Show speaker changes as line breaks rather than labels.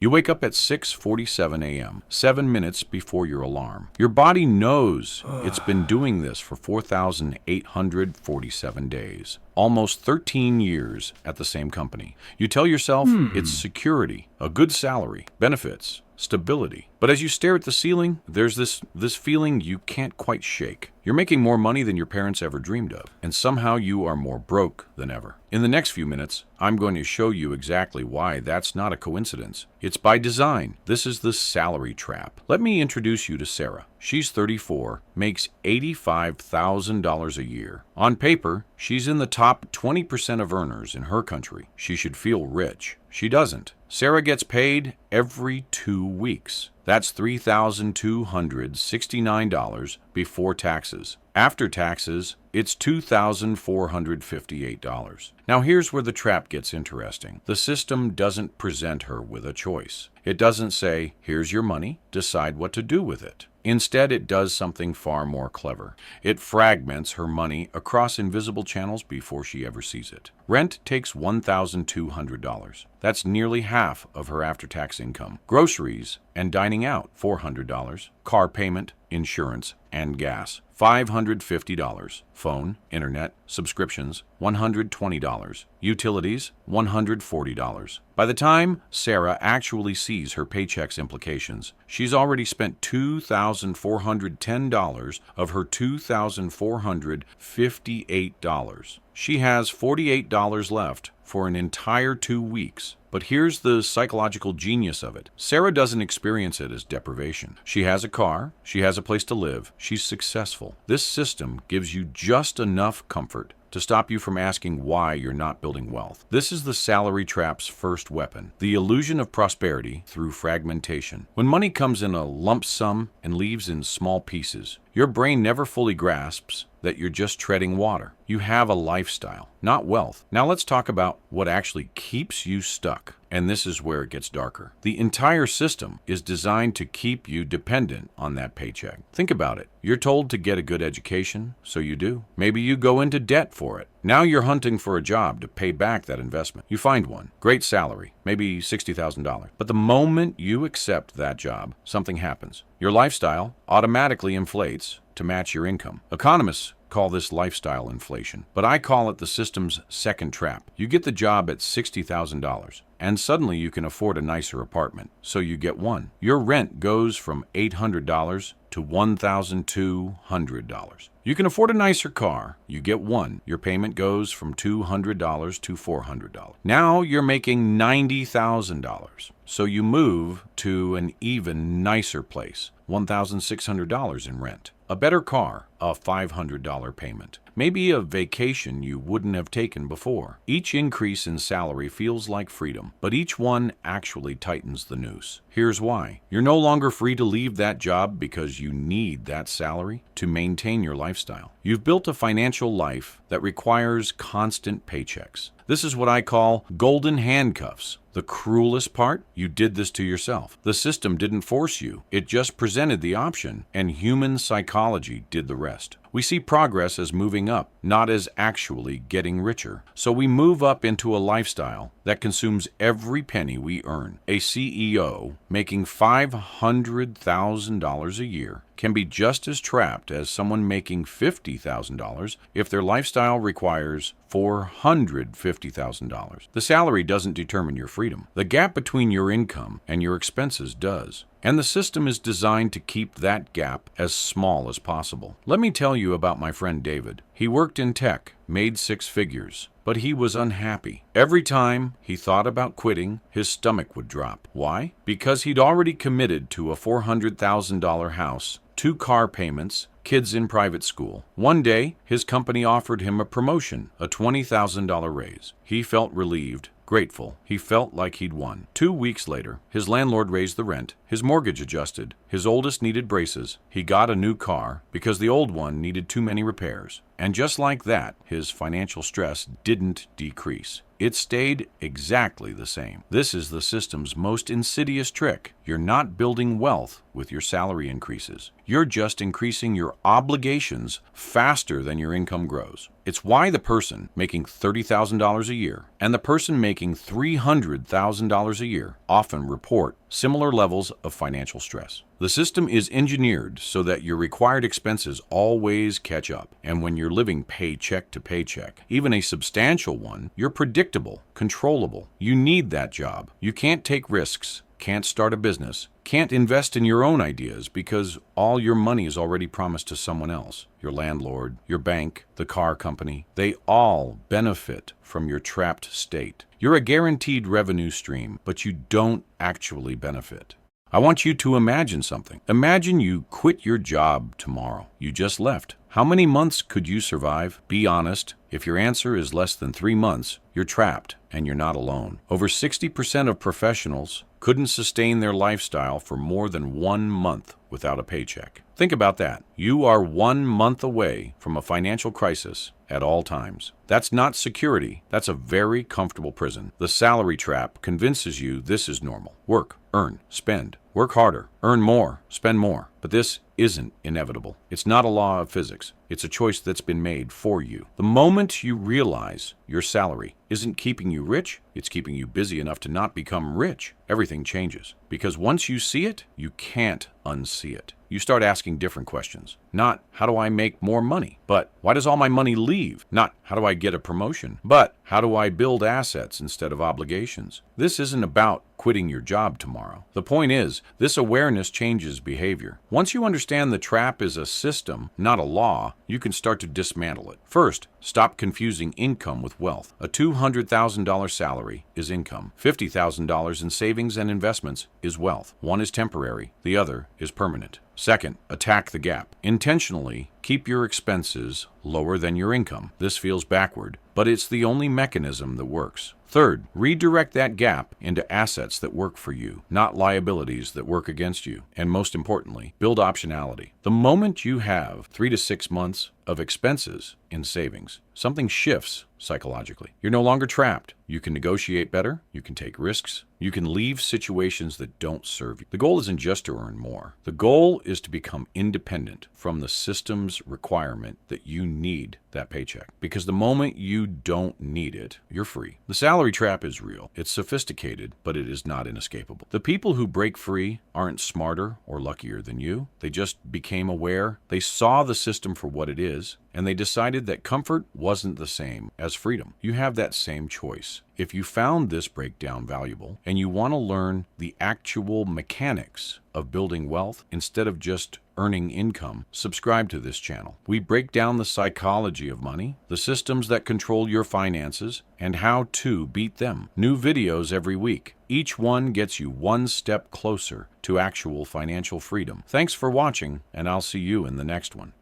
You wake up at 6:47 a.m., 7 minutes before your alarm. Your body knows it's been doing this for 4,847 days, almost 13 years at the same company. You tell yourself it's security, a good salary, benefits, stability. But as you stare at the ceiling, there's this feeling you can't quite shake. You're making more money than your parents ever dreamed of, and somehow you are more broke than ever. In the next few minutes, I'm going to show you exactly why that's not a coincidence. It's by design. This is the salary trap. Let me introduce you to Sarah. She's 34, makes $85,000 a year. On paper, she's in the top 20% of earners in her country. She should feel rich. She doesn't. Sarah gets paid every 2 weeks. That's $3,269 before taxes. After taxes, it's $2,458. Now here's where the trap gets interesting. The system doesn't present her with a choice. It doesn't say, here's your money, decide what to do with it. Instead, it does something far more clever. It fragments her money across invisible channels before she ever sees it. Rent takes $1,200. That's nearly half of her after-tax income. Groceries and dining out, $400. Car payment, insurance, and gas, $550. Phone, internet, subscriptions, $120. Utilities, $140. By the time Sarah actually sees her paycheck's implications, she's already spent $2,410 of her $2,458. She has $48 left for an entire 2 weeks. But here's the psychological genius of it. Sarah doesn't experience it as deprivation. She has a car, she has a place to live, she's successful. This system gives you just enough comfort to stop you from asking why you're not building wealth. This is the salary trap's first weapon, the illusion of prosperity through fragmentation. When money comes in a lump sum and leaves in small pieces, your brain never fully grasps that you're just treading water. You have a lifestyle, not wealth. Now let's talk about what actually keeps you stuck. And this is where it gets darker. The entire system is designed to keep you dependent on that paycheck. Think about it. You're told to get a good education, so you do. Maybe you go into debt for it. Now you're hunting for a job to pay back that investment. You find one. Great salary, maybe $60,000. But the moment you accept that job, something happens. Your lifestyle automatically inflates to match your income. Economists call this lifestyle inflation, but I call it the system's second trap. You get the job at $60,000, and suddenly you can afford a nicer apartment, so you get one. Your rent goes from $800 to $1,200. You can afford a nicer car, you get one. Your payment goes from $200 to $400. Now you're making $90,000, so you move to an even nicer place, $1,600 in rent. A better car, a $500 payment. Maybe a vacation you wouldn't have taken before. Each increase in salary feels like freedom, but each one actually tightens the noose. Here's why. You're no longer free to leave that job because you need that salary to maintain your lifestyle. You've built a financial life that requires constant paychecks. This is what I call golden handcuffs. The cruelest part? You did this to yourself. The system didn't force you. It just presented the option, and human psychology did the rest. We see progress as moving up, not as actually getting richer. So we move up into a lifestyle that consumes every penny we earn. A CEO making $500,000 a year can be just as trapped as someone making $50,000 if their lifestyle requires $450,000. The salary doesn't determine your freedom. The gap between your income and your expenses does. And the system is designed to keep that gap as small as possible. Let me tell you about my friend David. He worked in tech, made 6 figures, but he was unhappy. Every time he thought about quitting, his stomach would drop. Why? Because he'd already committed to a $400,000 house, 2 car payments, kids in private school. One day, his company offered him a promotion, a $20,000 raise. He felt relieved, grateful. He felt like he'd won. 2 weeks later, his landlord raised the rent, his mortgage adjusted, his oldest needed braces, he got a new car because the old one needed too many repairs. And just like that, his financial stress didn't decrease. It stayed exactly the same. This is the system's most insidious trick. You're not building wealth with your salary increases. You're just increasing your obligations faster than your income grows. It's why the person making $30,000 a year and the person making $300,000 a year often report similar levels of financial stress. The system is engineered so that your required expenses always catch up. And when you're living paycheck to paycheck, even a substantial one, you're predictable, controllable. You need that job. You can't take risks, can't start a business, can't invest in your own ideas because all your money is already promised to someone else. Your landlord, your bank, the car company, they all benefit from your trapped state. You're a guaranteed revenue stream, but you don't actually benefit. I want you to imagine something. Imagine you quit your job tomorrow. You just left. How many months could you survive? Be honest. If your answer is less than 3 months, you're trapped and you're not alone. Over 60% of professionals couldn't sustain their lifestyle for more than 1 month without a paycheck. Think about that. You are 1 month away from a financial crisis at all times. That's not security. That's a very comfortable prison. The salary trap convinces you this is normal. Work, earn, spend. Work harder, earn more, spend more. But this isn't inevitable. It's not a law of physics. It's a choice that's been made for you. The moment you realize your salary isn't keeping you rich, it's keeping you busy enough to not become rich, everything changes. Because once you see it, you can't unsee it. You start asking different questions. Not, how do I make more money? But, why does all my money leave? Not, how do I get a promotion? But, how do I build assets instead of obligations? This isn't about quitting your job tomorrow. The point is, this awareness changes behavior. Once you understand the trap is a system, not a law, you can start to dismantle it. First, stop confusing income with wealth. A $200,000 salary is income. $50,000 in savings and investments is wealth. One is temporary, the other is permanent. Second, attack the gap. Intentionally keep your expenses lower than your income. This feels backward, but it's the only mechanism that works. Third, redirect that gap into assets that work for you, not liabilities that work against you. And most importantly, build optionality. The moment you have 3 to 6 months of expenses in savings, something shifts psychologically. You're no longer trapped. You can negotiate better. You can take risks. You can leave situations that don't serve you. The goal isn't just to earn more. The goal is to become independent from the system's requirement that you need that paycheck. Because the moment you don't need it, you're free. The salary trap is real. It's sophisticated, but it is not inescapable. The people who break free aren't smarter or luckier than you. They just became aware. They saw the system for what it is, and they decided that comfort wasn't the same as freedom. You have that same choice. If you found this breakdown valuable and you want to learn the actual mechanics of building wealth instead of just earning income, subscribe to this channel. We break down the psychology of money, the systems that control your finances, and how to beat them. New videos every week. Each one gets you one step closer to actual financial freedom. Thanks for watching, and I'll see you in the next one.